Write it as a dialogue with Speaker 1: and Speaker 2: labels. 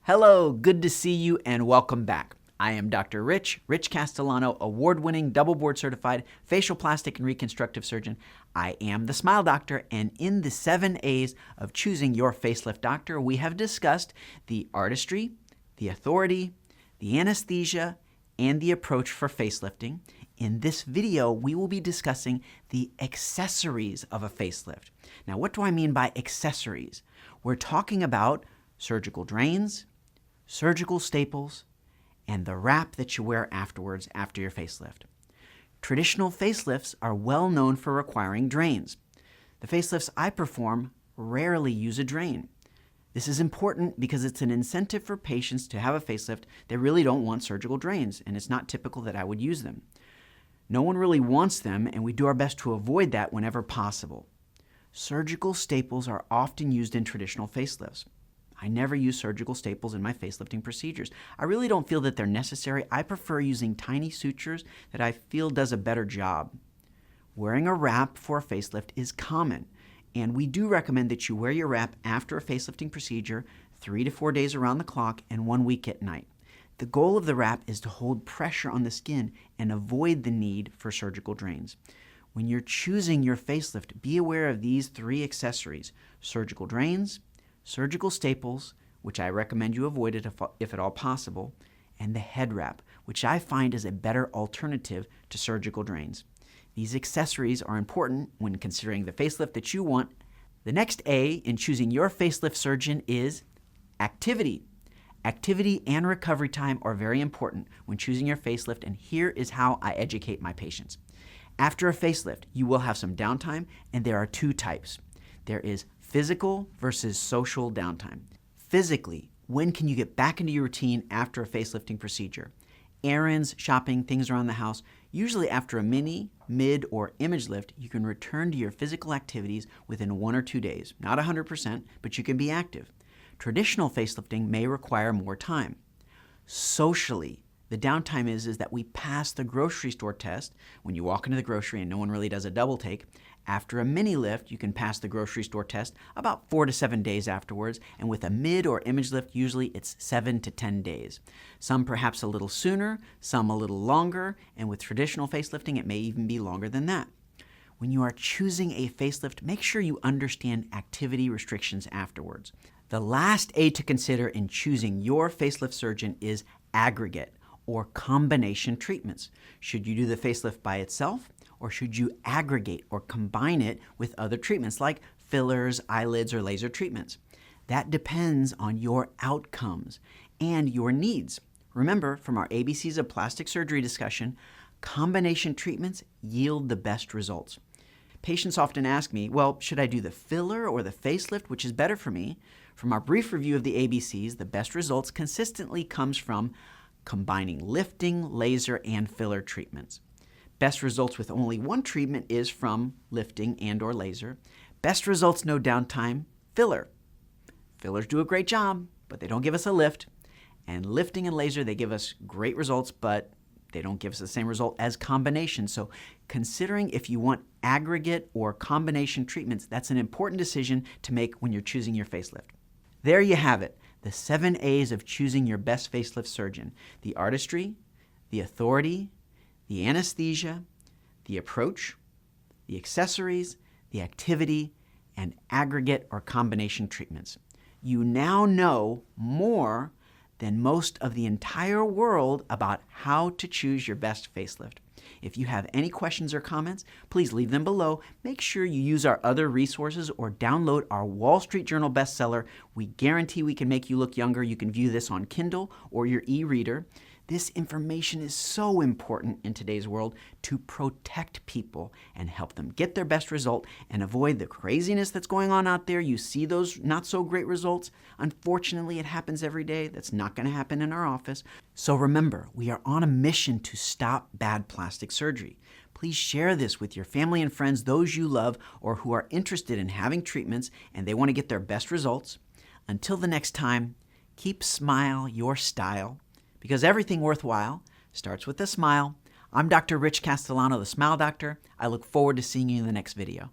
Speaker 1: Hello, good to see you and welcome back. I am Dr. Rich Castellano, award-winning, double board certified facial plastic and reconstructive surgeon. I am the Smile Doctor, and in the 7 A's of choosing your facelift doctor, we have discussed the artistry, the authority, the anesthesia, and the approach for facelifting. In this video, we will be discussing the accessories of a facelift. Now, what do I mean by accessories? We're talking about surgical drains, surgical staples, and the wrap that you wear afterwards after your facelift. Traditional facelifts are well known for requiring drains. The facelifts I perform rarely use a drain. This is important because it's an incentive for patients to have a facelift that really don't want surgical drains, and it's not typical that I would use them. No one really wants them, and we do our best to avoid that whenever possible. Surgical staples are often used in traditional facelifts. I never use surgical staples in my facelifting procedures. I really don't feel that they're necessary. I prefer using tiny sutures that I feel does a better job. Wearing a wrap for a facelift is common, and we do recommend that you wear your wrap after a facelifting procedure 3 to 4 days around the clock and 1 week at night. The goal of the wrap is to hold pressure on the skin and avoid the need for surgical drains. When you're choosing your facelift, be aware of these 3 accessories: surgical drains, surgical staples, which I recommend you avoid it if at all possible, and the head wrap, which I find is a better alternative to surgical drains. These accessories are important when considering the facelift that you want. The next A in choosing your facelift surgeon is activity. Activity and recovery time are very important when choosing your facelift, and here is how I educate my patients. After a facelift, you will have some downtime, and there are 2 types. There is physical versus social downtime. Physically, when can you get back into your routine after a facelifting procedure? Errands, shopping, things around the house. Usually after a mini, mid, or image lift, you can return to your physical activities within 1 or 2 days. Not 100%, but you can be active. Traditional facelifting may require more time. Socially, the downtime is that we pass the grocery store test when you walk into the grocery, and no one really does a double take. After a mini lift, you can pass the grocery store test about 4 to 7 days afterwards, and with a mid or image lift, usually it's 7 to 10 days. Some perhaps a little sooner, some a little longer, and with traditional facelifting, it may even be longer than that. When you are choosing a facelift, make sure you understand activity restrictions afterwards. The last A to consider in choosing your facelift surgeon is aggregate, or combination treatments. Should you do the facelift by itself, or should you aggregate or combine it with other treatments like fillers, eyelids, or laser treatments? That depends on your outcomes and your needs. Remember, from our ABCs of plastic surgery discussion, combination treatments yield the best results. Patients often ask me, well, should I do the filler or the facelift, which is better for me? From our brief review of the ABCs, the best results consistently comes from combining lifting, laser, and filler treatments. Best results with only one treatment is from lifting and or laser. Best results, no downtime, filler. Fillers do a great job, but they don't give us a lift. And lifting and laser, they give us great results, but they don't give us the same result as combination. So considering if you want aggregate or combination treatments, that's an important decision to make when you're choosing your facelift. There you have it, the 7 A's of choosing your best facelift surgeon: the artistry, the authority, the anesthesia, the approach, the accessories, the activity, and aggregate or combination treatments. You now know more than most of the entire world about how to choose your best facelift. If you have any questions or comments, please leave them below. Make sure you use our other resources or download our Wall Street Journal bestseller. We guarantee we can make you look younger. You can view this on Kindle or your e-reader. This information is so important in today's world to protect people and help them get their best result and avoid the craziness that's going on out there. You see those not so great results. Unfortunately, it happens every day. That's not going to happen in our office. So remember, we are on a mission to stop bad plastic surgery. Please share this with your family and friends, those you love or who are interested in having treatments and they want to get their best results. Until the next time, keep Smile your style, because everything worthwhile starts with a smile. I'm Dr. Rich Castellano, the Smile Doctor. I look forward to seeing you in the next video.